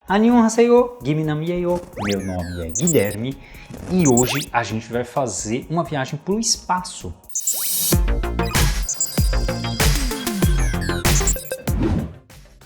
Annyeonghaseyo, Giminamieyo, meu nome é Guilherme e hoje a gente vai fazer uma viagem para o espaço.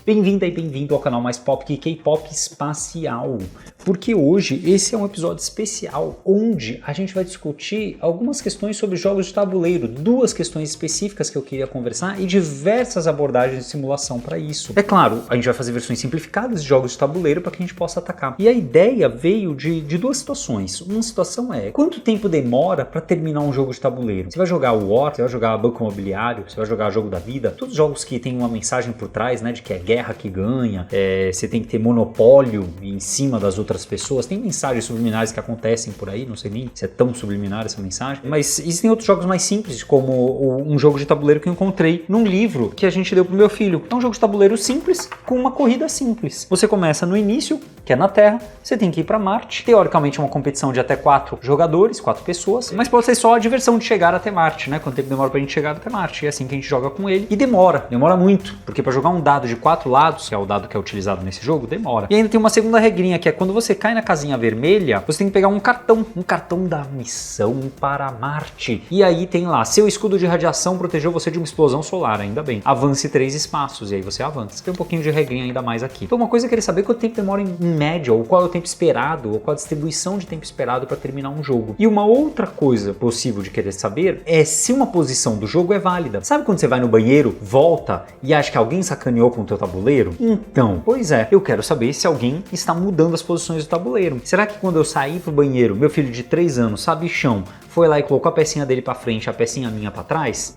Bem-vinda e bem-vindo ao canal mais pop que K-pop espacial, porque hoje esse é um episódio especial onde a gente vai discutir algumas questões sobre jogos de tabuleiro, duas questões específicas que eu queria conversar e diversas abordagens de simulação para isso. É claro, a gente vai fazer versões simplificadas de jogos de tabuleiro para que a gente possa atacar. E a ideia veio de duas situações. Uma situação é, quanto tempo demora para terminar um jogo de tabuleiro? Você vai jogar o War, você vai jogar Banco Imobiliário, você vai jogar Jogo da Vida, todos os jogos que tem uma mensagem por trás, né, de que é guerra que ganha, você tem que ter monopólio em cima das outras pessoas, tem mensagens subliminares que acontecem por aí, não sei nem se é tão subliminar essa mensagem, mas existem outros jogos mais simples, como um jogo de tabuleiro que eu encontrei num livro que a gente deu pro meu filho. É um jogo de tabuleiro simples, com uma corrida simples. Você começa no início, que é na Terra, você tem que ir para Marte, teoricamente é uma competição de até 4 jogadores, 4 pessoas, mas pode ser só a diversão de chegar até Marte, né? Quanto tempo demora pra gente chegar até Marte, é assim que a gente joga com ele, e demora muito, porque para jogar um dado de 4 lados, que é o dado que é utilizado nesse jogo, demora. E ainda tem uma segunda regrinha, que é quando você cai na casinha vermelha, você tem que pegar um cartão da missão para Marte. E aí tem lá, seu escudo de radiação protegeu você de uma explosão solar, ainda bem. Avance 3 espaços, e aí você avança. Tem um pouquinho de regrinha ainda mais aqui. Então uma coisa eu queria saber quanto tempo demora em média, ou qual é o tempo esperado, ou qual a distribuição de tempo esperado para terminar um jogo. E uma outra coisa possível de querer saber é se uma posição do jogo é válida. Sabe quando você vai no banheiro, volta e acha que alguém sacaneou com o teu tabuleiro? Então, pois é, eu quero saber se alguém está mudando as posições do tabuleiro. Será que quando eu sair pro banheiro, meu filho de 3 anos, sabichão, foi lá e colocou a pecinha dele para frente, a pecinha minha para trás?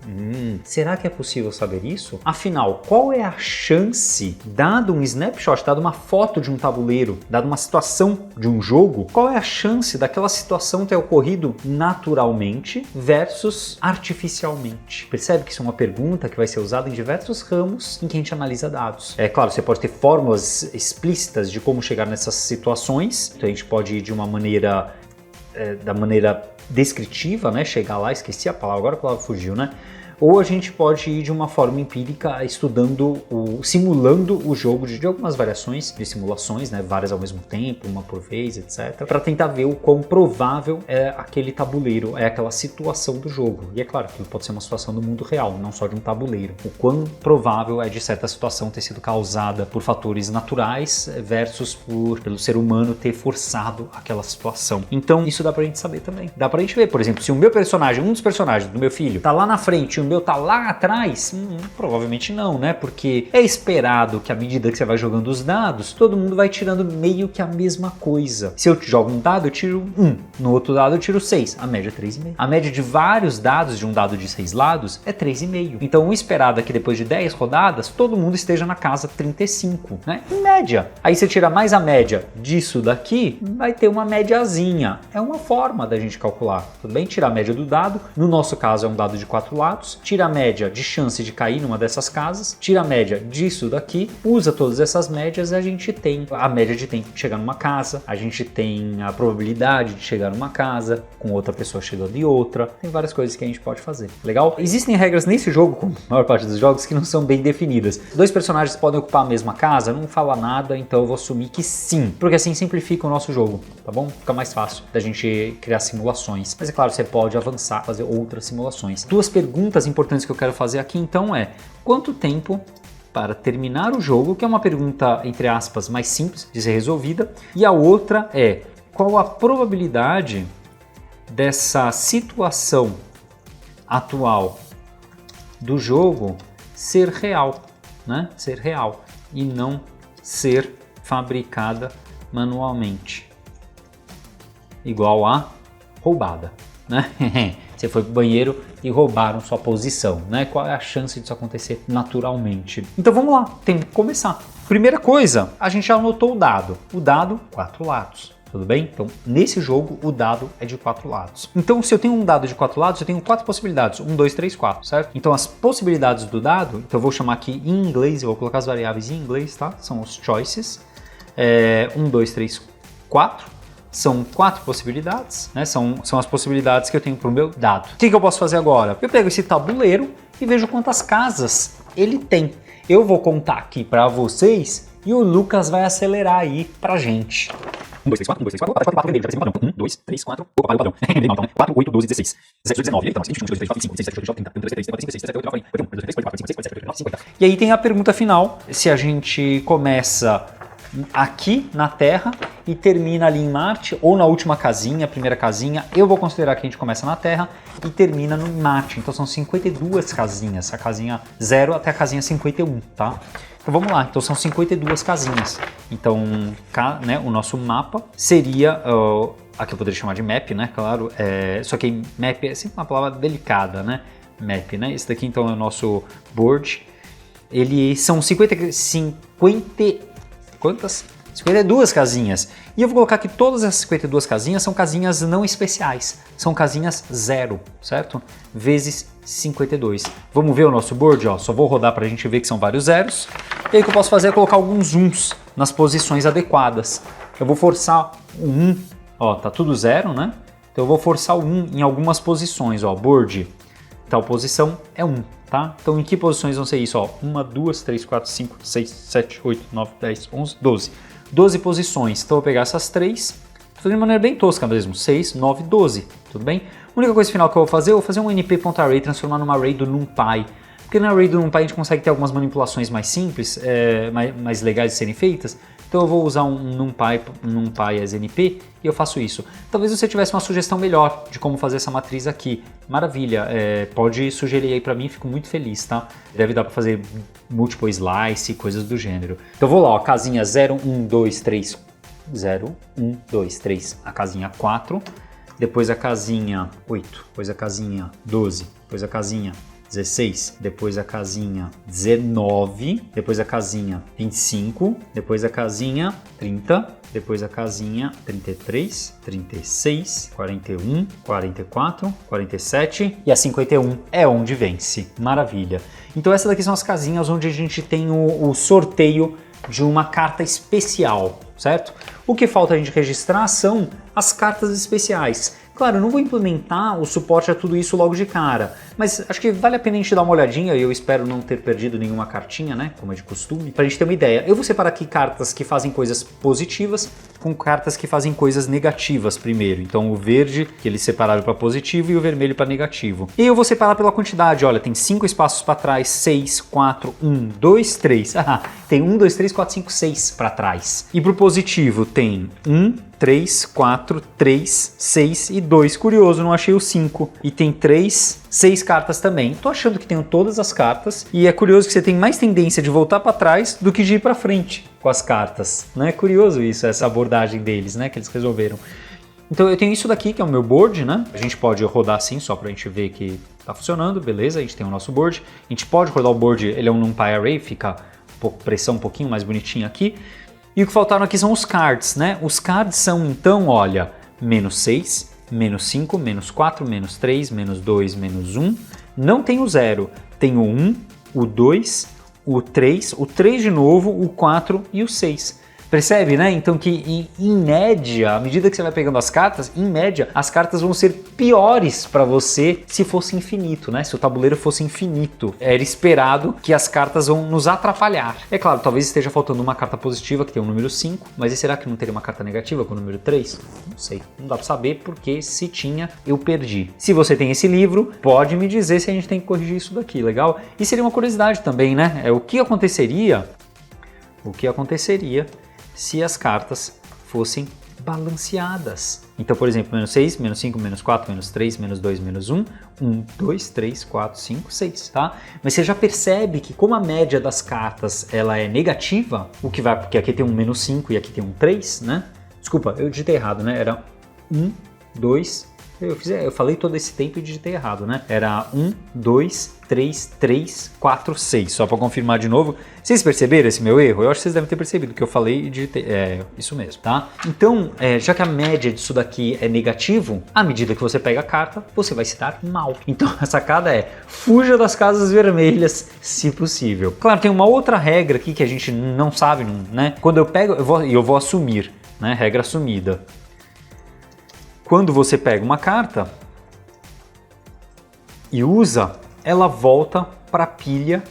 Será que é possível saber isso? Afinal, qual é a chance, dado um snapshot, dado uma foto de um tabuleiro, dado uma situação de um jogo, qual é a chance daquela situação ter ocorrido naturalmente versus artificialmente? Percebe que isso é uma pergunta que vai ser usada em diversos ramos em que a gente analisa dados. É claro, você pode ter fórmulas explícitas de como chegar nessas situações, então a gente pode ir de uma maneira, da maneira descritiva, né? Chegar lá, esqueci a palavra, agora a palavra fugiu, né? Ou a gente pode ir de uma forma empírica, simulando o jogo de algumas variações de simulações, né? Várias ao mesmo tempo, uma por vez, etc. Para tentar ver o quão provável é aquele tabuleiro, é aquela situação do jogo. E é claro, aquilo pode ser uma situação do mundo real, não só de um tabuleiro. O quão provável é de certa situação ter sido causada por fatores naturais versus pelo ser humano ter forçado aquela situação. Então isso dá pra gente saber também. Dá pra gente ver, por exemplo, se o meu personagem, um dos personagens do meu filho, tá lá na frente e o meu tá lá atrás, provavelmente não, né? Porque é esperado que à medida que você vai jogando os dados, todo mundo vai tirando meio que a mesma coisa. Se eu jogo um dado, eu tiro 1. No outro dado, eu tiro 6. A média é 3,5. A média de vários dados de um dado de 6 lados é 3,5. Então o esperado é que depois de 10 rodadas, todo mundo esteja na casa 35, né? Em média. Aí você tira mais a média disso daqui, vai ter uma médiazinha. É uma forma da gente calcular. Tudo bem? Tirar a média do dado. No nosso caso, é um dado de 4 lados. Tira a média de chance de cair numa dessas casas, tira a média disso daqui, usa todas essas médias e a gente tem a média de tempo de chegar numa casa, a gente tem a probabilidade de chegar numa casa, com outra pessoa chegando em outra, tem várias coisas que a gente pode fazer. Legal? Existem regras nesse jogo, como a maior parte dos jogos, que não são bem definidas. 2 personagens podem ocupar a mesma casa? Não fala nada, então eu vou assumir que sim, porque assim simplifica o nosso jogo, tá bom? Fica mais fácil da gente criar simulações. Mas é claro, você pode avançar, fazer outras simulações. 2 perguntas importantes que eu quero fazer aqui então é: quanto tempo para terminar o jogo? Que é uma pergunta, entre aspas, mais simples de ser resolvida. E a outra é: qual a probabilidade dessa situação atual do jogo ser real, né? Ser real e não ser fabricada manualmente. Igual a roubada, né? Você foi pro banheiro e roubaram sua posição, né? Qual é a chance disso acontecer naturalmente? Então vamos lá, tem que começar. Primeira coisa, a gente já anotou o dado. O dado, 4 lados. Tudo bem? Então, nesse jogo, o dado é de 4 lados. Então, se eu tenho um dado de 4 lados, eu tenho 4 possibilidades. 1, 2, 3, 4, certo? Então, as possibilidades do dado, então eu vou chamar aqui em inglês, eu vou colocar as variáveis em inglês, tá? São os choices. 1, 2, 3, 4. São 4 possibilidades, né? São as possibilidades que eu tenho para o meu dado. O que eu posso fazer agora? Eu pego esse tabuleiro e vejo quantas casas ele tem. Eu vou contar aqui para vocês e o Lucas vai acelerar aí pra gente. 1, 2, 3, 4, 1, 2, 3, 4, 4, 4 dele, já vai ser um padrão. 1, 2, 3, 4, opa, padrão. Não, então, 4, 8, 12, 16, 17, 19, então, 21, 22, 23, 24, 25, 26, 27, 28, 30, 32, 33, 34, 35, 36, 37, 38, 39, 40, 41, 42, 43, 44, 45, 46, 47, 48, 49, 50. E aí tem a pergunta final, se a gente começa aqui na Terra e termina ali em Marte, ou na última casinha, primeira casinha, eu vou considerar que a gente começa na Terra e termina no Marte. Então são 52 casinhas, a casinha 0 até a casinha 51, tá? Então vamos lá, então são 52 casinhas. Então, né, o nosso mapa seria, aqui eu poderia chamar de map, né, claro, só que map é sempre uma palavra delicada, né, map, né? Esse daqui então é o nosso board. Ele são 52 casinhas. E eu vou colocar que todas essas 52 casinhas são casinhas não especiais. São casinhas 0, certo? Vezes 52. Vamos ver o nosso board? Ó, só vou rodar para a gente ver que são vários zeros. E aí o que eu posso fazer é colocar alguns 1s nas posições adequadas. Eu vou forçar o 1. Ó, tá tudo 0, né? Então eu vou forçar o 1 em algumas posições. Ó, board, tal posição é 1. Tá? Então em que posições vão ser isso? Ó, 1, 2, 3, 4, 5, 6, 7, 8, 9, 10, 11, 12. 12 posições. Então eu vou pegar essas 3, vou fazer de maneira bem tosca mesmo. 6, 9, 12. Tudo bem? A única coisa final que eu vou fazer um np.array, transformar numa array do NumPy. Porque na array do NumPy a gente consegue ter algumas manipulações mais simples, mais legais de serem feitas. Então eu vou usar um NumPy as NP e eu faço isso. Talvez você tivesse uma sugestão melhor de como fazer essa matriz aqui. Maravilha, pode sugerir aí para mim, fico muito feliz, tá? Deve dar para fazer multiple slice, coisas do gênero. Então eu vou lá, ó, casinha 0, 1, 2, 3, 0, 1, 2, 3, a casinha 4, depois a casinha 8, depois a casinha 12, depois a casinha 16, depois a casinha 19, depois a casinha 25, depois a casinha 30, depois a casinha 33, 36, 41, 44, 47 e a 51 é onde vence. Maravilha! Então essas daqui são as casinhas onde a gente tem o sorteio de uma carta especial, certo? O que falta a gente registrar são as cartas especiais. Claro, eu não vou implementar o suporte a tudo isso logo de cara, mas acho que vale a pena a gente dar uma olhadinha e eu espero não ter perdido nenhuma cartinha, né, como é de costume, pra gente ter uma ideia. Eu vou separar aqui cartas que fazem coisas positivas com cartas que fazem coisas negativas primeiro. Então o verde, que eles separaram para positivo, e o vermelho para negativo. E eu vou separar pela quantidade, olha, tem 5 espaços para trás, 6, 4, 1, 2, 3. Ah, tem 1, 2, 3, 4, 5, 6 para trás. E pro positivo tem 1, 3, 4, 3, 6 e 2. Curioso, não achei o 5. E tem 6 cartas também. Tô achando que tenho todas as cartas. E é curioso que você tem mais tendência de voltar para trás do que de ir para frente com as cartas. Não é curioso isso, essa abordagem deles, né? Que eles resolveram. Então eu tenho isso daqui, que é o meu board, né? A gente pode rodar assim, só pra gente ver que tá funcionando. Beleza, a gente tem o nosso board. A gente pode rodar o board, ele é um NumPy Array, fica pressão um pouquinho mais bonitinho aqui. E o que faltaram aqui são os cards, né? Os cards são, então, olha, menos 6, menos 5, menos 4, menos 3, menos 2, menos 1. Não tem o 0, tem o 1, o 2, o 3 de novo, o 4 e o 6. Percebe, né? Então que em média, à medida que você vai pegando as cartas, em média, as cartas vão ser piores para você se fosse infinito, né? Se o tabuleiro fosse infinito. Era esperado que as cartas vão nos atrapalhar. É claro, talvez esteja faltando uma carta positiva que tem o número 5, mas e será que não teria uma carta negativa com o número 3? Não sei. Não dá para saber porque se tinha, eu perdi. Se você tem esse livro, pode me dizer se a gente tem que corrigir isso daqui, legal? E seria uma curiosidade também, né? O que aconteceria se as cartas fossem balanceadas. Então, por exemplo, menos 6, menos 5, menos 4, menos 3, menos 2, menos 1, 1, 2, 3, 4, 5, 6, tá? Mas você já percebe que como a média das cartas ela é negativa, o que vai, porque aqui tem um menos 5 e aqui tem um 3, né? Desculpa, eu digitei errado, né? Era 1, 2, eu falei todo esse tempo e digitei errado, né? Era 1, 2, 3, 3, 4, 6. Só para confirmar de novo. Vocês perceberam esse meu erro? Eu acho que vocês devem ter percebido que eu falei e digitei. É, isso mesmo, tá? Então, já que a média disso daqui é negativo, à medida que você pega a carta, você vai se dar mal. Então, a sacada é, fuja das casas vermelhas, se possível. Claro, tem uma outra regra aqui que a gente não sabe, né? Quando eu pego, eu vou assumir, né? Regra assumida. Quando você pega uma carta e usa, ela volta para a pilha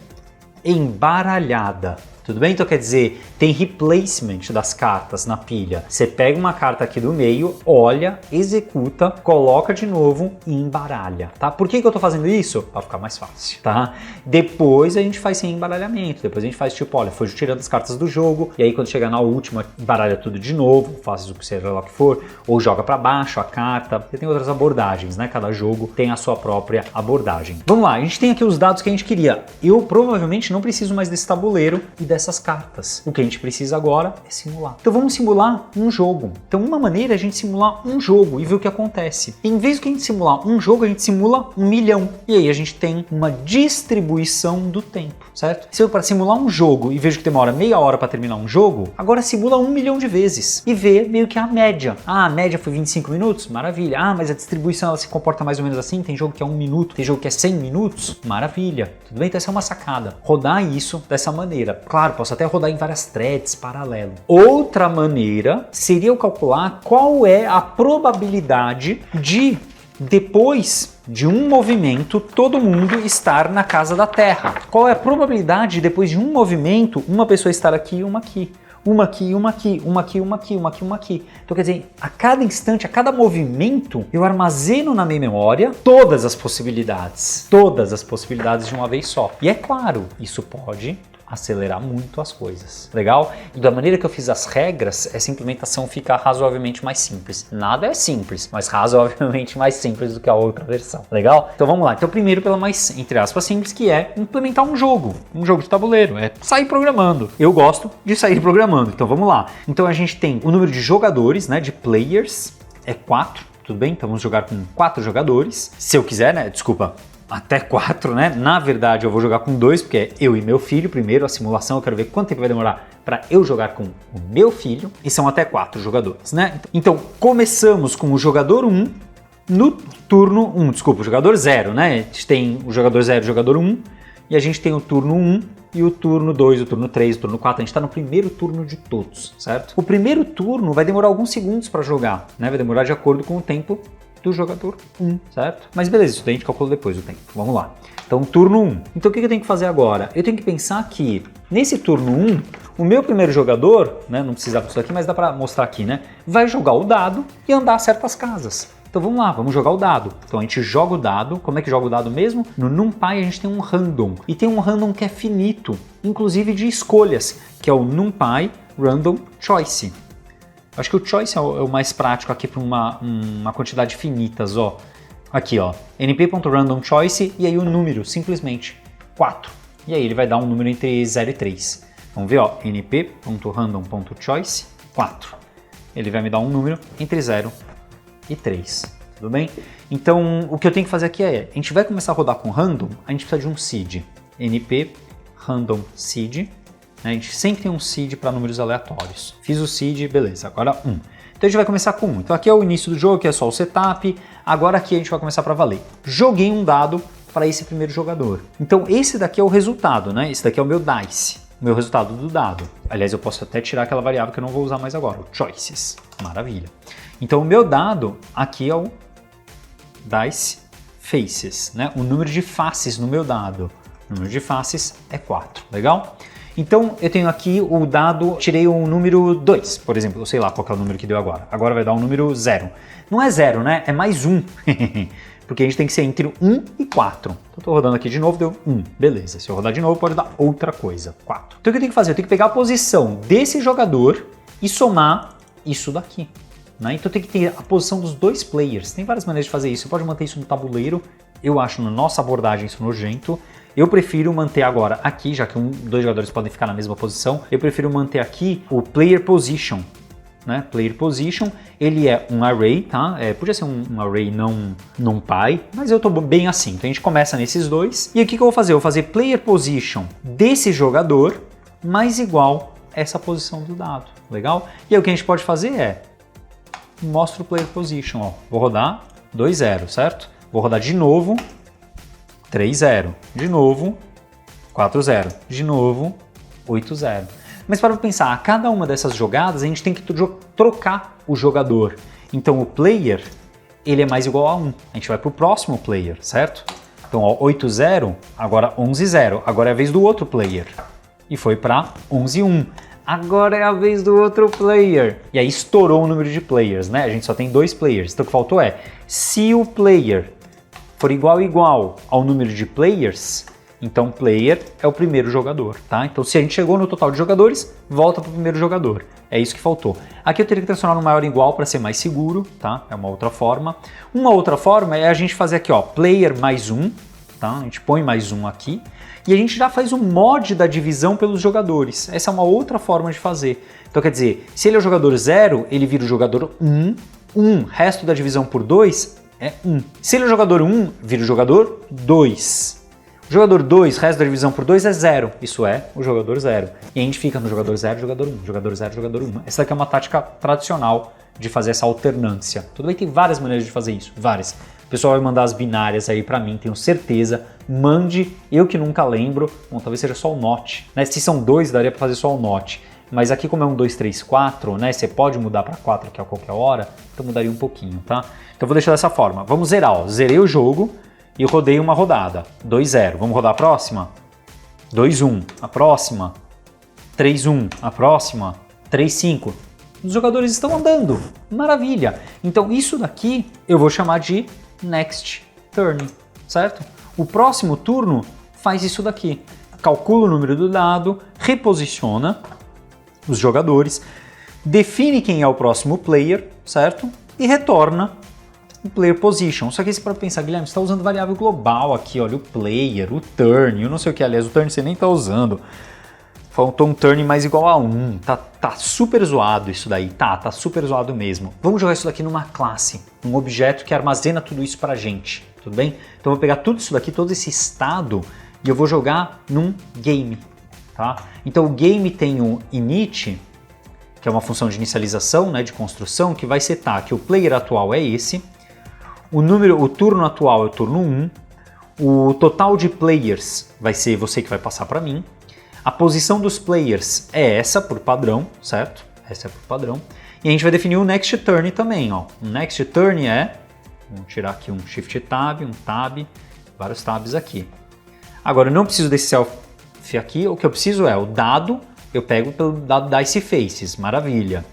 embaralhada. Tudo bem? Então quer dizer, tem replacement das cartas na pilha. Você pega uma carta aqui do meio, olha, executa, coloca de novo e embaralha, tá? Por que eu tô fazendo isso? Para ficar mais fácil, tá? Depois a gente faz sem embaralhamento, depois a gente faz tipo, olha, foi tirando as cartas do jogo, e aí quando chegar na última, embaralha tudo de novo, faz o que seja lá que for, ou joga para baixo a carta. Você tem outras abordagens, né? Cada jogo tem a sua própria abordagem. Vamos lá, a gente tem aqui os dados que a gente queria. Eu provavelmente não preciso mais desse tabuleiro e dessas cartas. O que a gente precisa agora é simular. Então vamos simular um jogo. Então uma maneira é a gente simular um jogo e ver o que acontece. Em vez de a gente simular um jogo, a gente simula 1 milhão. E aí a gente tem uma distribuição do tempo, certo? Se eu para simular um jogo e vejo que demora meia hora para terminar um jogo, agora simula 1 milhão de vezes e vê meio que a média. Ah, a média foi 25 minutos? Maravilha. Ah, mas a distribuição ela se comporta mais ou menos assim? Tem jogo que é 1 minuto, tem jogo que é 100 minutos? Maravilha. Tudo bem? Então essa é uma sacada. Rodar isso dessa maneira. Claro, posso até rodar em várias threads paralelo. Outra maneira seria eu calcular qual é a probabilidade de, depois de um movimento, todo mundo estar na casa da Terra. Qual é a probabilidade de, depois de um movimento, uma pessoa estar aqui e uma aqui? Uma aqui, uma aqui, uma aqui, uma aqui, uma aqui, uma aqui. Então quer dizer, a cada instante, a cada movimento, eu armazeno na minha memória todas as possibilidades de uma vez só. E é claro, isso pode acelerar muito as coisas, legal? E da maneira que eu fiz as regras, essa implementação fica razoavelmente mais simples. Nada é simples, mas razoavelmente mais simples do que a outra versão, legal? Então vamos lá. Então primeiro pela mais, entre aspas, simples, que é implementar um jogo de tabuleiro, é sair programando. Eu gosto de sair programando, então vamos lá. Então a gente tem o número de jogadores, né, de players, é 4, tudo bem? Então vamos jogar com 4 jogadores. Se eu quiser, né, desculpa, até 4, né? Na verdade eu vou jogar com 2, porque é eu e meu filho. Primeiro a simulação, eu quero ver quanto tempo vai demorar para eu jogar com o meu filho. E são até 4 jogadores, né? Então começamos com o jogador 1 no turno 1, desculpa, o jogador 0, né? A gente tem o jogador 0 e o jogador 1, e a gente tem o turno 1 e o turno 2, o turno 3, o turno 4, a gente está no primeiro turno de todos, certo? O primeiro turno vai demorar alguns segundos para jogar, né? Vai demorar de acordo com o tempo do jogador 1, certo? Mas beleza, isso daí a gente calcula depois o tempo. Vamos lá. Então, turno 1. Então, o que eu tenho que fazer agora? Eu tenho que pensar que, nesse turno 1, o meu primeiro jogador, né, não precisava disso aqui, mas dá para mostrar aqui, né? Vai jogar o dado e andar a certas casas. Então, vamos lá, vamos jogar o dado. Então, a gente joga o dado. Como é que joga o dado mesmo? No NumPy, a gente tem um random. E tem um random que é finito, inclusive de escolhas, que é o NumPy Random Choice. Acho que o choice é o mais prático aqui para uma quantidade finitas, ó. Aqui, ó, np.randomChoice e aí o número, simplesmente 4. E aí ele vai dar um número entre 0 e 3. Vamos ver, ó, np.random.choice 4. Ele vai me dar um número entre 0 e 3, tudo bem? Então, o que eu tenho que fazer aqui é, a gente vai começar a rodar com random, a gente precisa de um seed, np random seed. A gente sempre tem um seed para números aleatórios. Fiz o seed, beleza, agora 1. Então a gente vai começar com 1. Então aqui é o início do jogo, que é só o setup. Agora aqui a gente vai começar para valer. Joguei um dado para esse primeiro jogador. Então esse daqui é o resultado, né? Esse daqui é o meu dice, o meu resultado do dado. Aliás, eu posso até tirar aquela variável que eu não vou usar mais agora, o choices. Maravilha. Então o meu dado aqui é o dice faces, né? O número de faces no meu dado. O número de faces é 4, legal? Então eu tenho aqui o dado, tirei o número 2, por exemplo, eu sei lá qual que é o número que deu agora. Agora vai dar um número 0. Não é 0, né? É mais 1. Porque a gente tem que ser entre 1 e 4. Então eu tô rodando aqui de novo, deu 1. Beleza, se eu rodar de novo pode dar outra coisa, 4. Então o que eu tenho que fazer? Eu tenho que pegar a posição desse jogador e somar isso daqui. Né? Então tem que ter a posição dos dois players. Tem várias maneiras de fazer isso. Você pode manter isso no tabuleiro. Eu acho na nossa abordagem isso nojento. Eu prefiro manter agora aqui, já que dois jogadores podem ficar na mesma posição, eu prefiro manter aqui o player position. Né? Player position, ele é um array, tá? Podia ser um array não NumPy, mas eu tô bem assim. Então a gente começa nesses dois. E o que eu vou fazer? Eu vou fazer player position desse jogador mais igual essa posição do dado. Legal? E aí o que a gente pode fazer é mostra o player position. Ó. Vou rodar 2-0, certo? Vou rodar de novo 3-0, de novo 4-0, de novo 8-0. Mas para pensar, a cada uma dessas jogadas a gente tem que trocar o jogador. Então o player, ele é mais igual a 1. A gente vai para o próximo player, certo? Então ó, 8-0, agora 11-0. Agora é a vez do outro player. e foi para 11-1. Agora é a vez do outro player. E aí estourou o número de players, né? A gente só tem 2 players. Então o que faltou é, se o player for igual ao número de players, então player é o primeiro jogador, tá? Então se a gente chegou no total de jogadores, volta para o primeiro jogador. É isso que faltou. Aqui eu teria que transformar no maior ou igual para ser mais seguro, tá? É uma outra forma. Uma outra forma é a gente fazer aqui, ó, player mais 1, tá? A gente põe mais 1 aqui. E a gente já faz o mod da divisão pelos jogadores. Essa é uma outra forma de fazer. Então quer dizer, se ele é o jogador 0, ele vira o jogador 1. 1, resto da divisão por 2 é 1. Se ele é o jogador 1, vira o jogador 2. O jogador 2, resto da divisão por 2 é 0. Isso é o jogador 0. E a gente fica no jogador 0, jogador 1, jogador 0, jogador 1. Essa aqui é uma tática tradicional de fazer essa alternância. Tudo bem, tem várias maneiras de fazer isso, várias. O pessoal vai mandar as binárias aí pra mim, tenho certeza. Mande, eu que nunca lembro. Bom, talvez seja só o NOT. Né? Se são 2, daria pra fazer só o NOT. Mas aqui como é 1, 2, 3, 4, né? Você pode mudar pra 4 aqui a qualquer hora. Então mudaria um pouquinho, tá? Então eu vou deixar dessa forma. Vamos zerar, ó. Zerei o jogo e rodei uma rodada. 2-0. Vamos rodar a próxima? 2-1. A próxima. 3-1. A próxima. 3-5. Os jogadores estão andando. Maravilha. Então isso daqui eu vou chamar de next turn, certo? O próximo turno faz isso daqui. Calcula o número do dado, reposiciona os jogadores, define quem é o próximo player, certo? E retorna o player position. Só que se para pensar, Guilherme, você está usando variável global aqui, olha, o player, o turn, eu não sei o que, aliás, o turn você nem está usando. Faltou um turn mais igual a 1. Tá super zoado isso daí. Tá super zoado mesmo. Vamos jogar isso daqui numa classe, um objeto que armazena tudo isso pra gente, tudo bem? Então eu vou pegar tudo isso daqui, todo esse estado, e eu vou jogar num game, tá? Então o game tem o init, que é uma função de inicialização, né, de construção, que vai setar que o player atual é esse, o turno atual é o turno 1, o total de players vai ser você que vai passar pra mim, a posição dos players é essa por padrão, certo? Essa é por padrão. E a gente vai definir o next turn também, ó. O next turn é, vamos tirar aqui um shift tab, um tab, vários tabs aqui. Agora eu não preciso desse self aqui, o que eu preciso é o dado, eu pego pelo dado dice faces, maravilha.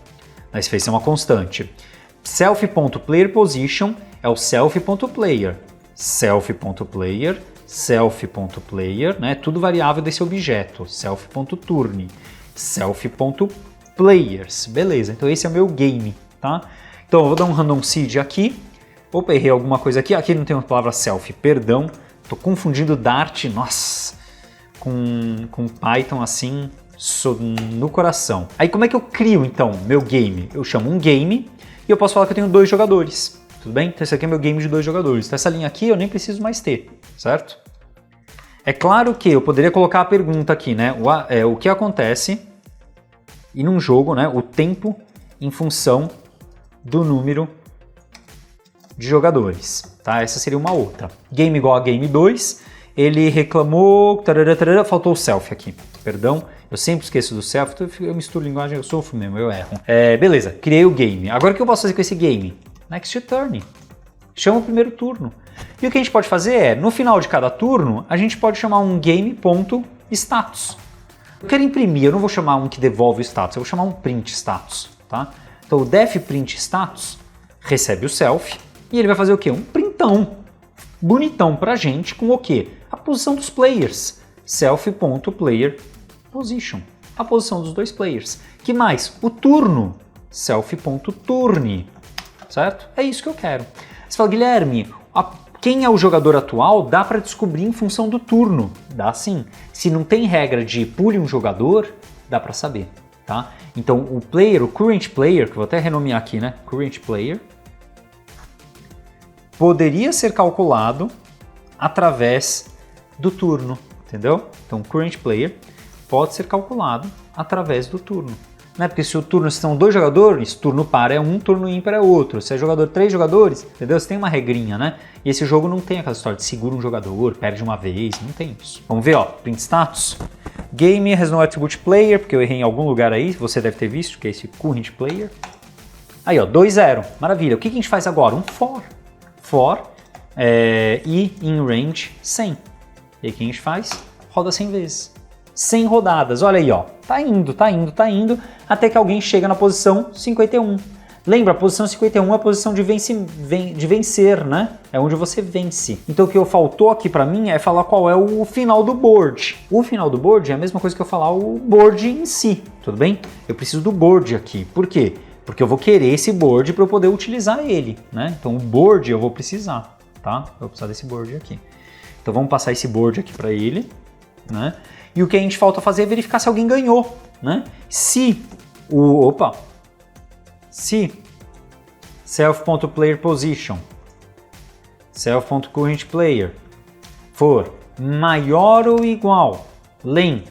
Dice face é uma constante. Self.playerPosition é o self.player. Self.player, self.player, né? Tudo variável desse objeto. Self.turn, self.players. Beleza, então esse é o meu game, tá? Então eu vou dar um random seed aqui. Opa, errei alguma coisa aqui. Aqui não tem uma palavra self, perdão. Tô confundindo Dart, nossa, com Python assim, no coração. Aí como é que eu crio então meu game? Eu chamo um game e eu posso falar que eu tenho 2 jogadores. Tudo bem? Então esse aqui é meu game de 2 jogadores. Então essa linha aqui eu nem preciso mais ter, certo? É claro que eu poderia colocar a pergunta aqui, né? O que acontece e num jogo, né? O tempo em função do número de jogadores, tá? Essa seria uma outra. Game igual a game 2, ele reclamou, faltou o self aqui, perdão, eu sempre esqueço do self, eu misturo linguagem, eu sofro mesmo, eu erro. Beleza, criei o game. Agora o que eu posso fazer com esse game? Next turn. Chama o primeiro turno. E o que a gente pode fazer é, no final de cada turno, a gente pode chamar um game.status. Eu quero imprimir, eu não vou chamar um que devolve o status, eu vou chamar um print status, tá? Então o def print status recebe o self e ele vai fazer o quê? Um printão bonitão pra gente com o quê? A posição dos players. Self.playerPosition. A posição dos 2 players. Que mais? O turno. Self.turn. Certo? É isso que eu quero. Você fala, Guilherme, quem é o jogador atual dá para descobrir em função do turno. Dá sim. Se não tem regra de pule um jogador, dá para saber. Tá? Então o player, o current player, que eu vou até renomear aqui, né? Current player, poderia ser calculado através do turno, entendeu? Então current player pode ser calculado através do turno. Né? Porque se o turno são 2 jogadores, turno par é um, turno ímpar é outro. Se é jogador 3 jogadores, entendeu? Você tem uma regrinha, né? E esse jogo não tem aquela história de segura um jogador, perde uma vez, não tem isso. Vamos ver, ó, print status. Game has no attribute player, porque eu errei em algum lugar aí, você deve ter visto, que é esse current player. Aí, ó, 2-0, maravilha. O que a gente faz agora? Um for. For e in range 100. E aí o que a gente faz? Roda 100 vezes. 100 rodadas. Olha aí, ó, tá indo, até que alguém chega na posição 51. Lembra, a posição 51 é a posição de vencer, né? É onde você vence. Então o que faltou aqui pra mim é falar qual é o final do board. O final do board é a mesma coisa que eu falar o board em si, tudo bem? Eu preciso do board aqui. Por quê? Porque eu vou querer esse board para eu poder utilizar ele, né? Então o board eu vou precisar, tá? Eu vou precisar desse board aqui. Então vamos passar esse board aqui para ele, né? E o que a gente falta fazer é verificar se alguém ganhou, né? Se self.player position, self.current player for maior ou igual len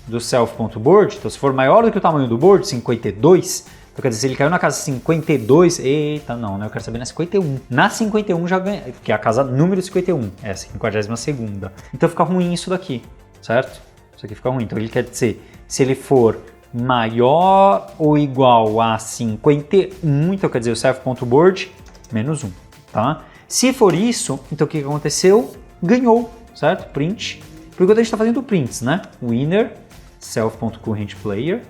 do self.board, então se for maior do que o tamanho do board, 52, então quer dizer, se ele caiu na casa 52, eita, não, né? Eu quero saber na 51. Na 51 já ganha, porque é a casa número 51, essa, 52ª. Então fica ruim isso daqui, certo? Isso aqui fica ruim. Então ele quer dizer, se ele for maior ou igual a 51, então quer dizer o self.board menos 1, tá? Se for isso, então o que aconteceu? Ganhou, certo? Print. Por enquanto a gente está fazendo prints, né? Winner, self.current player,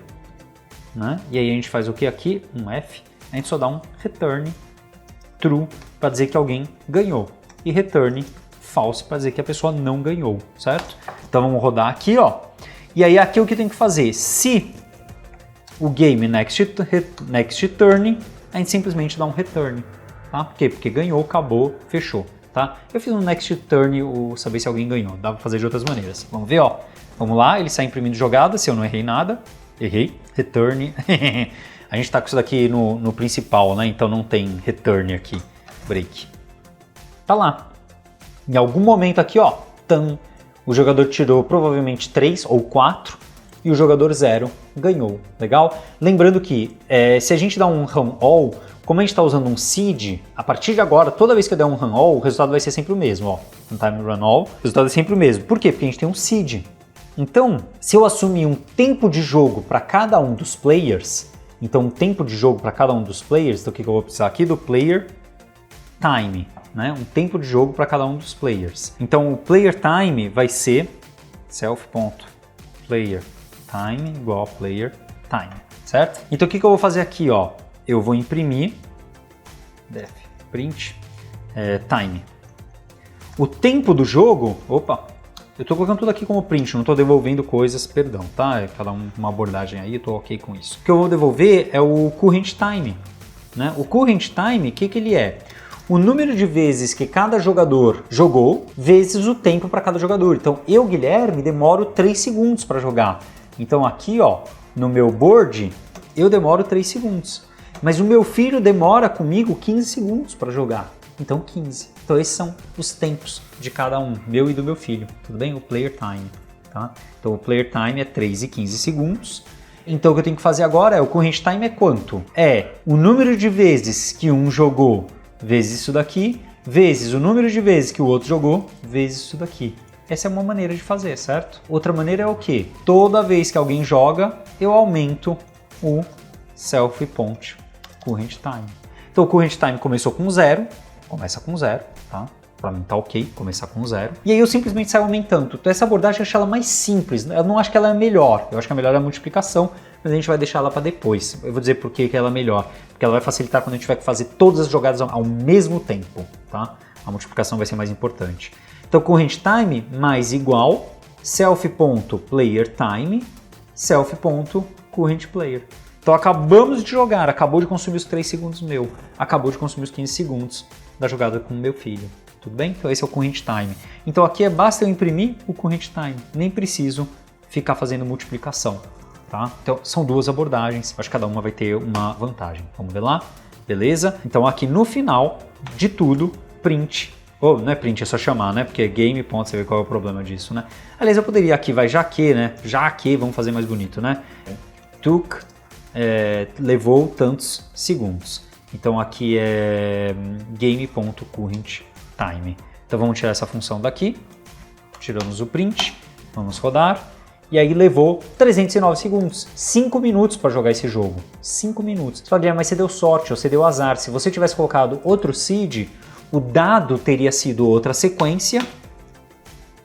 né? E aí a gente faz o que aqui? Um F. A gente só dá um return true para dizer que alguém ganhou. E return false para dizer que a pessoa não ganhou, certo? Então vamos rodar aqui, ó. E aí aqui o que tem que fazer? Se o game next turn, a gente simplesmente dá um return, tá? Por quê? Porque ganhou, acabou, fechou, tá? Eu fiz um next turn, saber se alguém ganhou. Dá para fazer de outras maneiras. Vamos ver, ó. Vamos lá, ele sai imprimindo jogada, se eu não errei nada. Errei, return. A gente tá com isso daqui no principal, né? Então não tem return aqui, break. Tá lá. Em algum momento aqui, ó, o jogador tirou provavelmente 3 ou 4 e o jogador 0 ganhou. Legal? Lembrando que se a gente dá um run all, como a gente está usando um seed, a partir de agora, toda vez que eu der um run all, o resultado vai ser sempre o mesmo. Ó, no time run all, o resultado é sempre o mesmo. Por quê? Porque a gente tem um seed. Então, se eu assumir um tempo de jogo para cada um dos players, então um tempo de jogo para cada um dos players, então o que eu vou precisar aqui? Do player time, né? Um tempo de jogo para cada um dos players. Então o player time vai ser self.player time igual a player time, certo? Então o que eu vou fazer aqui, ó? Eu vou imprimir def print time. O tempo do jogo, eu estou colocando tudo aqui como print, não estou devolvendo coisas, perdão, tá? É cada uma abordagem aí, eu estou ok com isso. O que eu vou devolver é o current time, né? O current time, o que ele é? O número de vezes que cada jogador jogou, vezes o tempo para cada jogador. Então, eu, Guilherme, demoro 3 segundos para jogar. Então, aqui, ó, no meu board, eu demoro 3 segundos. Mas o meu filho demora comigo 15 segundos para jogar. Então, 15. Então, esses são os tempos de cada um, meu e do meu filho. Tudo bem? O player time, tá? Então, o player time é 3 e 15 segundos. Então, o que eu tenho que fazer agora o current time é quanto? É o número de vezes que um jogou vezes isso daqui, vezes o número de vezes que o outro jogou, vezes isso daqui. Essa é uma maneira de fazer, certo? Outra maneira é o quê? Toda vez que alguém joga, eu aumento o self.current time. Então o current time começou com 0, começa com 0, tá? Pra mim tá ok, começar com 0. E aí eu simplesmente saio aumentando. Então essa abordagem eu acho ela mais simples, eu não acho que ela é melhor. Eu acho que a melhor é a multiplicação, mas a gente vai deixar ela para depois. Eu vou dizer por que ela é melhor. Porque ela vai facilitar quando a gente tiver que fazer todas as jogadas ao mesmo tempo, tá? A multiplicação vai ser mais importante. Então current time mais igual self.playerTime self.currentPlayer. Então acabamos de jogar, acabou de consumir os 3 segundos meu, acabou de consumir os 15 segundos da jogada com o meu filho. Tudo bem? Então esse é o current time. Então aqui basta eu imprimir o current time, nem preciso ficar fazendo multiplicação. Tá? Então são duas abordagens, acho que cada uma vai ter uma vantagem. Vamos ver lá? Beleza? Então aqui no final de tudo, print, ou não é print, é só chamar, né? Porque game, ponto, você vê qual é o problema disso, né? Aliás, eu poderia aqui, já que, né? Já que, vamos fazer mais bonito, né? Took, levou tantos segundos. Então aqui é game.currentTime. Então vamos tirar essa função daqui, tiramos o print, vamos rodar. E aí levou 309 segundos, 5 minutos para jogar esse jogo. 5 minutos. Você fala, mas você deu sorte ou você deu azar. Se você tivesse colocado outro seed, o dado teria sido outra sequência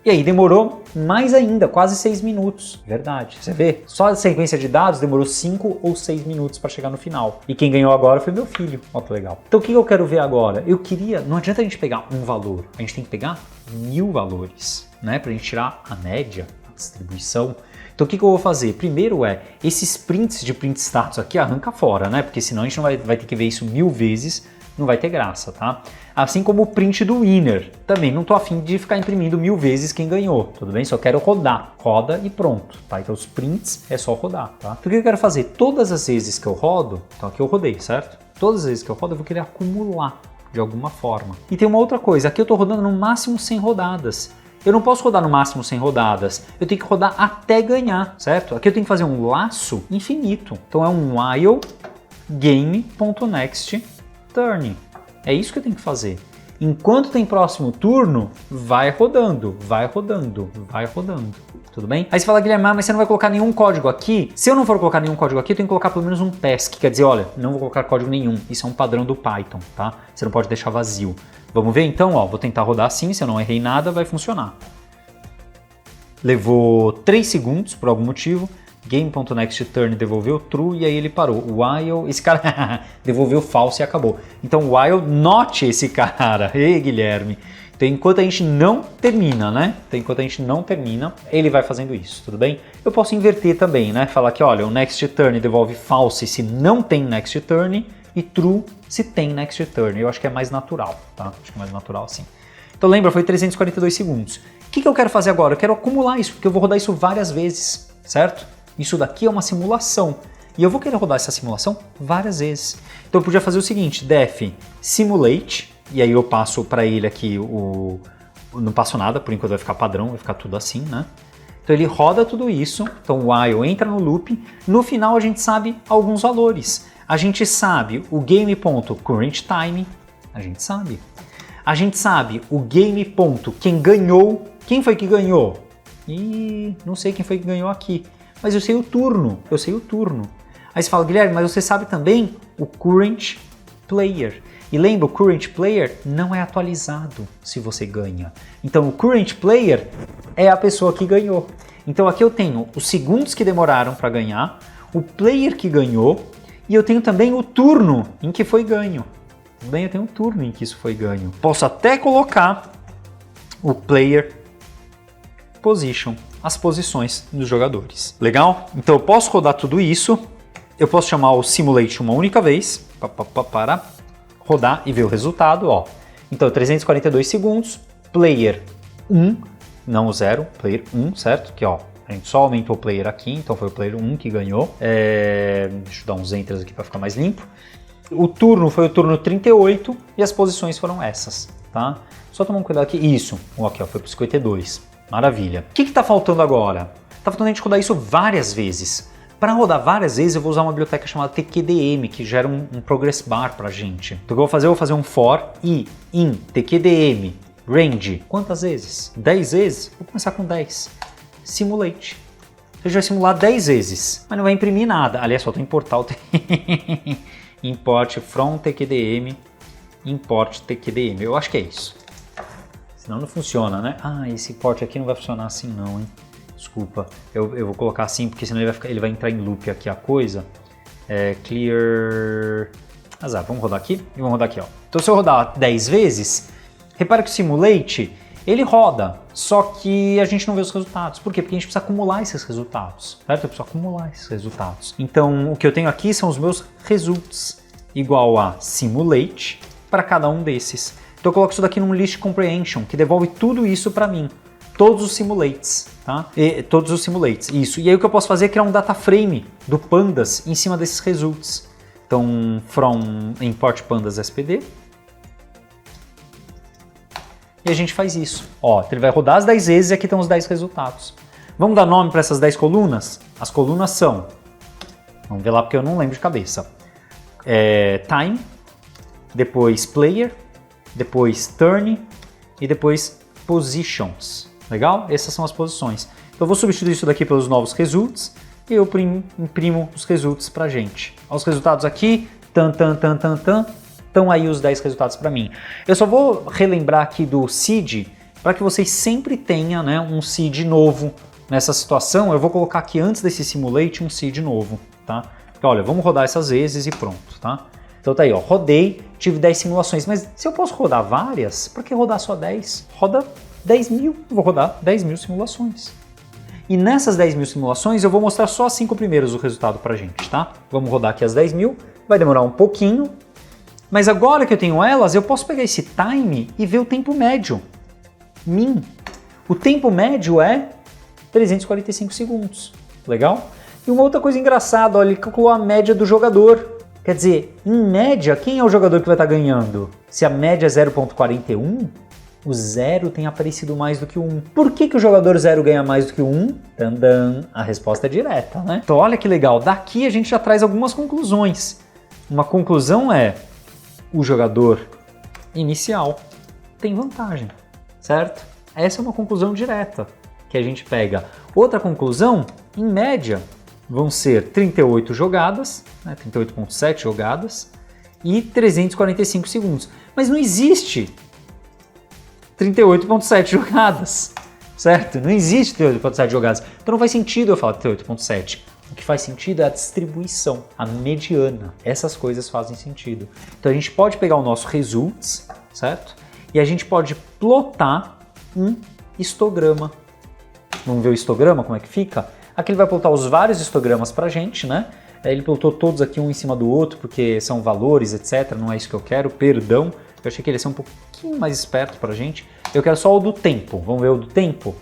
E aí demorou mais ainda, quase 6 minutos. Verdade. Você vê? Só a sequência de dados demorou 5 ou 6 minutos para chegar no final. E quem ganhou agora foi meu filho. Olha que legal. Então o que eu quero ver agora? Eu queria... Não adianta a gente pegar um valor. A gente tem que pegar 1000 valores, né? Pra gente tirar a média, a distribuição. Então o que eu vou fazer? Primeiro esses prints de print status aqui arranca fora, né? Porque senão a gente não vai ter que ver isso 1000 vezes. Não vai ter graça, tá? Assim como o print do winner. Também não tô afim de ficar imprimindo 1000 vezes quem ganhou, tudo bem? Só quero rodar. Roda e pronto, tá? Então os prints é só rodar, tá? Então o que eu quero fazer? Todas as vezes que eu rodo, então aqui eu rodei, certo? Todas as vezes que eu rodo eu vou querer acumular de alguma forma. E tem uma outra coisa, aqui eu tô rodando no máximo 100 rodadas. Eu não posso rodar no máximo 100 rodadas, eu tenho que rodar até ganhar, certo? Aqui eu tenho que fazer um laço infinito. Então é um while game.next turn. É isso que eu tenho que fazer. Enquanto tem próximo turno, vai rodando, vai rodando, vai rodando. Tudo bem? Aí você fala, Guilherme, mas você não vai colocar nenhum código aqui? Se eu não for colocar nenhum código aqui, eu tenho que colocar pelo menos um pass, que quer dizer, olha, não vou colocar código nenhum. Isso é um padrão do Python, tá? Você não pode deixar vazio. Vamos ver então, ó, vou tentar rodar assim, se eu não errei nada, vai funcionar. Levou 3 segundos por algum motivo. Game.nextTurn devolveu true e aí ele parou. While, esse cara devolveu false e acabou. Então while not esse cara. Ei, Guilherme. Então enquanto a gente não termina, né? Então enquanto a gente não termina, ele vai fazendo isso, tudo bem? Eu posso inverter também, né? Falar que, olha, o nextTurn devolve false se não tem nextTurn e true se tem nextTurn. Eu acho que é mais natural, tá? Acho que é mais natural assim. Então lembra, foi 342 segundos. O que eu quero fazer agora? Eu quero acumular isso, porque eu vou rodar isso várias vezes, certo? Isso daqui é uma simulação e eu vou querer rodar essa simulação várias vezes. Então eu podia fazer o seguinte, def simulate, e aí eu passo para ele aqui não passo nada, por enquanto vai ficar padrão, vai ficar tudo assim, né? Então ele roda tudo isso, então o while entra no loop, no final a gente sabe alguns valores. A gente sabe o game.currentTime, a gente sabe. A gente sabe o game.quem ganhou, quem foi que ganhou? E não sei quem foi que ganhou aqui. Mas eu sei o turno, Aí você fala, Guilherme, mas você sabe também o current player. E lembra, o current player não é atualizado se você ganha. Então o current player é a pessoa que ganhou. Então aqui eu tenho os segundos que demoraram para ganhar, o player que ganhou, e eu tenho também o turno em que foi ganho. Bem, eu tenho um turno em que isso foi ganho. Posso até colocar o player position, as posições dos jogadores. Legal? Então eu posso rodar tudo isso, eu posso chamar o simulate uma única vez, para rodar e ver o resultado, ó. Então 342 segundos, player 1, não o 0, player 1, certo? Que ó, a gente só aumentou o player aqui, então foi o player 1 que ganhou. Deixa eu dar uns enters aqui para ficar mais limpo. O turno foi o turno 38 e as posições foram essas, tá? Só tomar um cuidado aqui, isso, aqui ó, foi pro 52. Maravilha. O que está faltando agora? Está faltando a gente rodar isso várias vezes. Para rodar várias vezes eu vou usar uma biblioteca chamada tqdm, que gera um progress bar para a gente. Então o que eu vou fazer um for e in tqdm range. Quantas vezes? 10 vezes? Vou começar com 10. Simulate. Você já vai simular 10 vezes, mas não vai imprimir nada. Aliás, só tem importar o import from tqdm, import tqdm. Eu acho que é isso. Senão não funciona, né? Ah, esse port aqui não vai funcionar assim não, hein? Desculpa, eu vou colocar assim porque senão ele vai entrar em loop aqui a coisa. Clear... Azar, vamos rodar aqui e vamos rodar aqui, ó. Então se eu rodar 10 vezes, repara que o simulate, ele roda, só que a gente não vê os resultados. Por quê? Porque a gente precisa acumular esses resultados, certo? Eu preciso acumular esses resultados. Então o que eu tenho aqui são os meus results, igual a simulate para cada um desses. Então eu coloco isso daqui num list comprehension, que devolve tudo isso para mim. Todos os simulates, tá? Todos os simulates, isso. E aí o que eu posso fazer é criar um data frame do pandas em cima desses results. Então, from import pandas spd. E a gente faz isso. Ó, então ele vai rodar as 10 vezes e aqui estão os 10 resultados. Vamos dar nome para essas 10 colunas? As colunas são... Vamos ver lá porque eu não lembro de cabeça. Time, depois player, depois turn e depois positions. Legal? Essas são as posições. Então eu vou substituir isso daqui pelos novos results e eu imprimo os results pra gente. Os resultados aqui, estão aí os 10 resultados para mim. Eu só vou relembrar aqui do seed, para que vocês sempre tenham, né, um seed novo nessa situação. Eu vou colocar aqui antes desse simulate um seed novo, tá? Então, olha, vamos rodar essas vezes e pronto, tá? Então tá aí, ó, rodei, tive 10 simulações, mas se eu posso rodar várias, por que rodar só 10? Roda 10 mil, vou rodar 10 mil simulações. E nessas 10 mil simulações eu vou mostrar só as 5 primeiras o resultado pra gente, tá? Vamos rodar aqui as 10 mil, vai demorar um pouquinho, mas agora que eu tenho elas, eu posso pegar esse time e ver o tempo médio, min. O tempo médio é 345 segundos, legal? E uma outra coisa engraçada, olha, ele calculou a média do jogador. Quer dizer, em média, quem é o jogador que vai estar ganhando? Se a média é 0,41, o 0 tem aparecido mais do que o 1. Por que o jogador 0 ganha mais do que o 1? Tandam! A resposta é direta, né? Então olha que legal, daqui a gente já traz algumas conclusões. Uma conclusão é, o jogador inicial tem vantagem, certo? Essa é uma conclusão direta que a gente pega. Outra conclusão, em média, vão ser 38 jogadas, né, 38,7 jogadas e 345 segundos. Mas não existe 38,7 jogadas, certo? Não existe 38,7 jogadas. Então não faz sentido eu falar 38,7. O que faz sentido é a distribuição, a mediana. Essas coisas fazem sentido. Então a gente pode pegar o nosso results, certo? E a gente pode plotar um histograma. Vamos ver o histograma, como é que fica? Aqui ele vai plotar os vários histogramas pra gente, né? Ele plotou todos aqui um em cima do outro, porque são valores, etc. Não é isso que eu quero, perdão. Eu achei que ele ia ser um pouquinho mais esperto pra gente. Eu quero só o do tempo. Vamos ver o do tempo?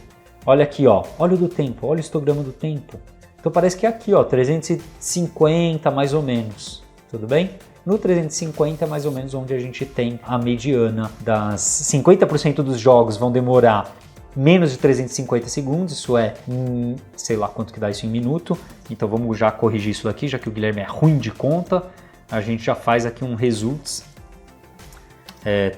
Olha aqui, ó. Olha o do tempo, olha o histograma do tempo. Então parece que é aqui, ó, 350 mais ou menos. Tudo bem? No 350 é mais ou menos onde a gente tem a mediana das 50% dos jogos vão demorar menos de 350 segundos, isso é, sei lá quanto que dá isso em minuto, então vamos já corrigir isso daqui, já que o Guilherme é ruim de conta, a gente já faz aqui um results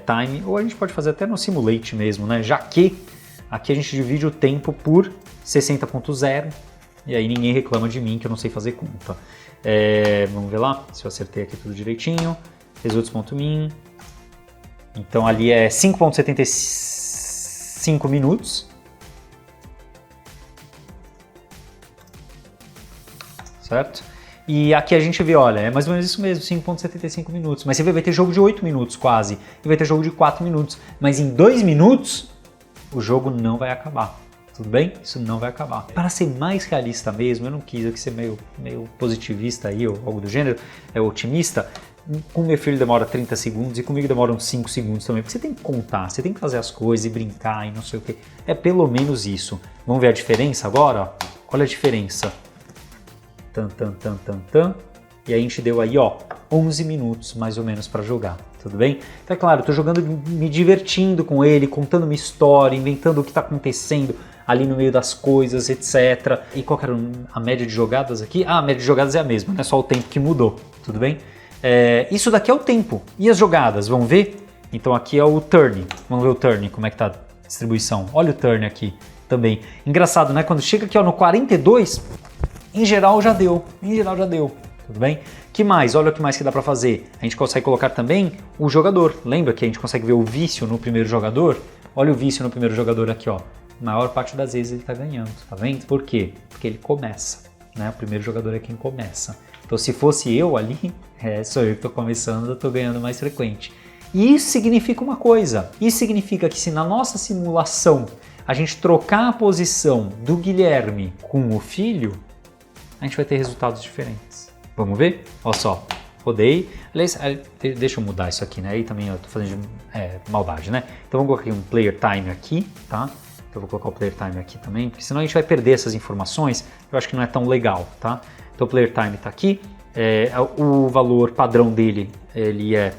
time, ou a gente pode fazer até no simulate mesmo, né, já que aqui a gente divide o tempo por 60.0, e aí ninguém reclama de mim que eu não sei fazer conta. Vamos ver lá, se eu acertei aqui tudo direitinho, results.min, então ali é 5,75 minutos, certo? E aqui a gente vê, olha, é mais ou menos isso mesmo, 5,75 minutos, mas você vê, vai ter jogo de 8 minutos quase, e vai ter jogo de 4 minutos, mas em 2 minutos o jogo não vai acabar, tudo bem? Isso não vai acabar. Para ser mais realista mesmo, eu não quis aqui ser meio positivista aí, ou algo do gênero, otimista. Com meu filho demora 30 segundos e comigo demoram 5 segundos também, porque você tem que contar, você tem que fazer as coisas e brincar e não sei o que. É pelo menos isso. Vamos ver a diferença agora? Olha a diferença. E a gente deu aí, ó, 11 minutos mais ou menos para jogar, tudo bem? Então é claro, eu tô jogando, me divertindo com ele, contando uma história, inventando o que tá acontecendo ali no meio das coisas, etc. E qual que era a média de jogadas aqui? Ah, a média de jogadas é a mesma, não é só o tempo que mudou, tudo bem? Isso daqui é o tempo. E as jogadas, vamos ver? Então aqui é o turn. Vamos ver o turn, como é que tá a distribuição. Olha o turn aqui também. Engraçado, né? Quando chega aqui ó, no 42, em geral já deu. Em geral já deu. Tudo bem? Que mais? Olha o que mais que dá para fazer. A gente consegue colocar também o jogador. Lembra que a gente consegue ver o vício no primeiro jogador? Olha o vício no primeiro jogador aqui, ó. A maior parte das vezes ele tá ganhando, tá vendo? Por quê? Porque ele começa, né? O primeiro jogador é quem começa. Então se fosse eu ali, sou eu que estou começando, eu estou ganhando mais frequente. E isso significa uma coisa, isso significa que se na nossa simulação a gente trocar a posição do Guilherme com o filho, a gente vai ter resultados diferentes. Vamos ver? Olha só, rodei, aliás, deixa eu mudar isso aqui, né? Aí também eu estou fazendo maldade, né? Então vamos colocar um player time aqui, tá? Então eu vou colocar o player time aqui também, porque senão a gente vai perder essas informações, eu acho que não é tão legal, tá? Então o player time está aqui, o valor padrão dele, ele é,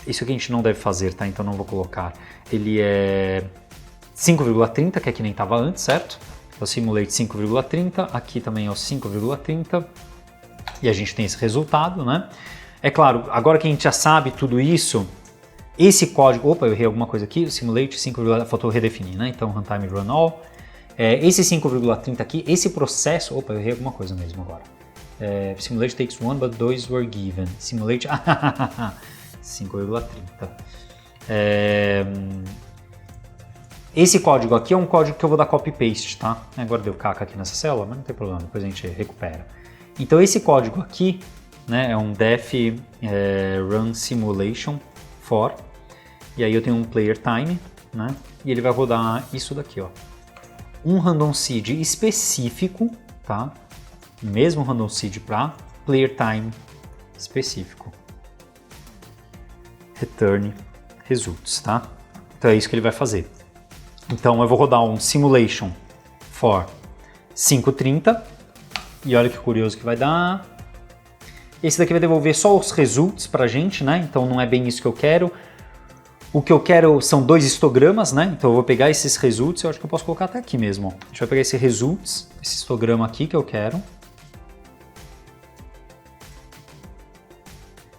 isso aqui a gente não deve fazer, tá? Então não vou colocar, ele é 5,30, que é que nem estava antes, certo? Eu simulate 5,30, aqui também é o 5,30 e a gente tem esse resultado, né? É claro, agora que a gente já sabe tudo isso, esse código, opa, eu errei alguma coisa aqui, o simulate 5, faltou redefinir, né? Então runtime run all. Esse 5,30 aqui, esse processo... Opa, eu errei alguma coisa mesmo agora. Simulate takes one, but 2 were given. Simulate... 5,30. Esse código aqui é um código que eu vou dar copy-paste, tá? Agora deu caca aqui nessa célula, mas não tem problema, depois a gente recupera. Então esse código aqui, né, é um def run simulation for, e aí eu tenho um player time, né, e ele vai rodar isso daqui, ó. Um random seed específico, tá? Mesmo random seed para player time específico. Return results, tá? Então é isso que ele vai fazer. Então eu vou rodar um simulation for 530 e olha que curioso que vai dar. Esse daqui vai devolver só os results pra gente, né? Então não é bem isso que eu quero. O que eu quero são 2 histogramas, né? Então eu vou pegar esses results, eu acho que eu posso colocar até aqui mesmo. Ó. A gente vai pegar esse results, esse histograma aqui que eu quero.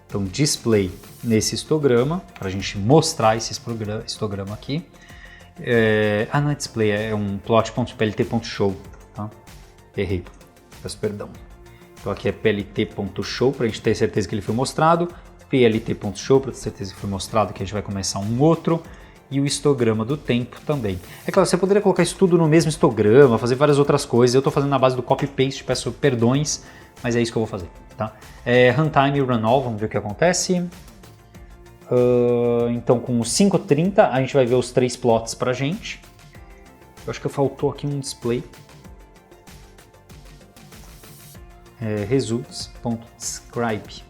Então display nesse histograma, para a gente mostrar esse histograma aqui. Não é display, é um plot.plt.show, tá? Errei, peço perdão. Então aqui é plt.show para a gente ter certeza que ele foi mostrado, plt.show para ter certeza que foi mostrado que a gente vai começar um outro, e o histograma do tempo também. É claro, você poderia colocar isso tudo no mesmo histograma, fazer várias outras coisas, eu estou fazendo na base do copy-paste, peço perdões, mas é isso que eu vou fazer, tá? Runtime e run all, vamos ver o que acontece. Então com o 530 a gente vai ver os 3 plots pra gente. Eu acho que faltou aqui um display. Results.describe.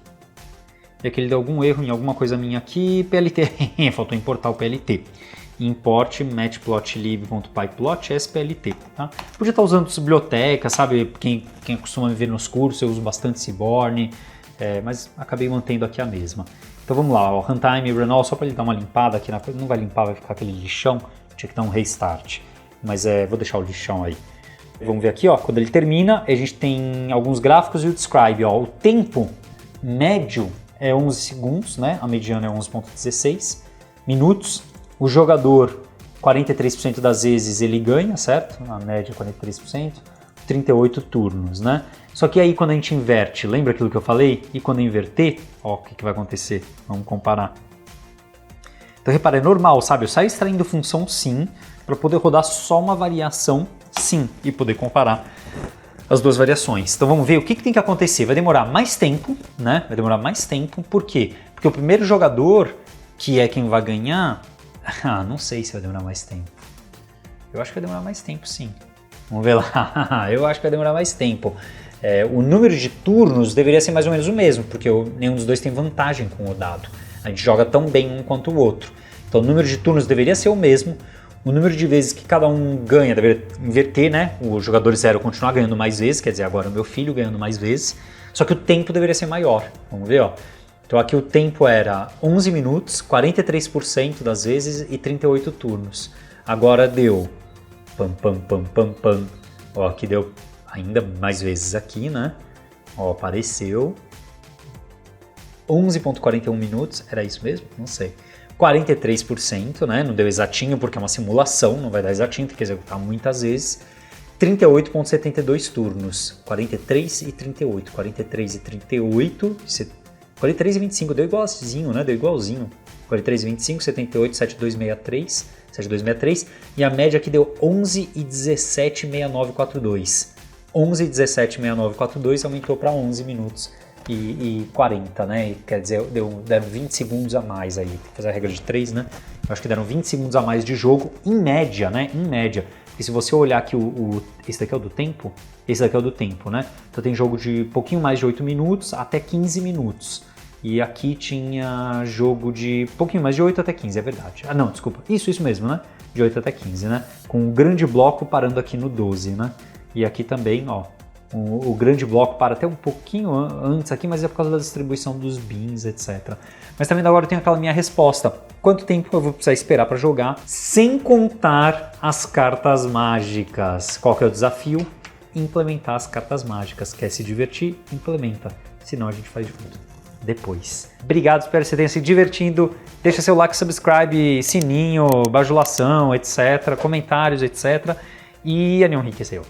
E aqui ele deu algum erro em alguma coisa minha aqui. PLT, faltou importar o PLT. Import matplotlib.pyplot splt, tá? Podia estar usando biblioteca, sabe? Quem costuma me ver nos cursos, eu uso bastante Seaborn, mas acabei mantendo aqui a mesma. Então vamos lá, ó, runtime run all, só para ele dar uma limpada aqui na coisa, não vai limpar, vai ficar aquele lixão, tinha que dar um restart, mas vou deixar o lixão aí. Vamos ver aqui, ó, quando ele termina, a gente tem alguns gráficos e o describe, ó, o tempo médio é 11 segundos, né, a mediana é 11.16 minutos, o jogador 43% das vezes ele ganha, certo? A média é 43%, 38 turnos, né? Só que aí quando a gente inverte, lembra aquilo que eu falei? E quando eu inverter, ó, o que vai acontecer? Vamos comparar. Então repara, é normal, sabe? Eu saio extraindo função sim, para poder rodar só uma variação sim e poder comparar as duas variações. Então vamos ver o que tem que acontecer. Vai demorar mais tempo, né? Vai demorar mais tempo, por quê? Porque o primeiro jogador, que é quem vai ganhar, não sei se vai demorar mais tempo. Eu acho que vai demorar mais tempo sim. Vamos ver lá. Eu acho que vai demorar mais tempo. O número de turnos deveria ser mais ou menos o mesmo, porque nenhum dos dois tem vantagem com o dado. A gente joga tão bem um quanto o outro. Então o número de turnos deveria ser o mesmo. O número de vezes que cada um ganha deveria inverter, né? O jogador 0 continuar ganhando mais vezes, quer dizer, agora o meu filho ganhando mais vezes. Só que o tempo deveria ser maior. Vamos ver, ó. Então aqui o tempo era 11 minutos, 43% das vezes e 38 turnos. Agora deu pam, pam, pam, pam, pam. Ó, aqui deu ainda mais vezes aqui, né? Ó, apareceu 11.41 minutos, era isso mesmo? Não sei. 43%, né? Não deu exatinho porque é uma simulação, não vai dar exatinho, tem que executar muitas vezes. 38.72 turnos, 43 e 38, 43 e 38, 43 e 25, deu igualzinho, né? Deu igualzinho. 43 e 25, 78, 7263, 7263, e a média aqui deu 11 e 17, 6942. 11 e 17, 6942 aumentou para 11 minutos e 40, né? Quer dizer, deram 20 segundos a mais aí. Tem que fazer a regra de 3, né? Eu acho que deram 20 segundos a mais de jogo em média, né? Em média. E se você olhar aqui, esse daqui é o do tempo? Esse daqui é o do tempo, né? Então tem jogo de pouquinho mais de 8 minutos até 15 minutos. E aqui tinha jogo de pouquinho mais de 8 até 15, é verdade. Ah, não, desculpa. Isso mesmo, né? De 8 até 15, né? Com um grande bloco parando aqui no 12, né? E aqui também, ó, o grande bloco para até um pouquinho antes aqui, mas é por causa da distribuição dos bins, etc. Mas também agora eu tenho aquela minha resposta. Quanto tempo eu vou precisar esperar para jogar? Sem contar as cartas mágicas. Qual que é o desafio? Implementar as cartas mágicas. Quer se divertir? Implementa. Senão a gente faz de tudo depois. Obrigado, espero que você tenha se divertindo. Deixa seu like, subscribe, sininho, bajulação, etc. Comentários, etc. E a Neon Rick, esse é eu.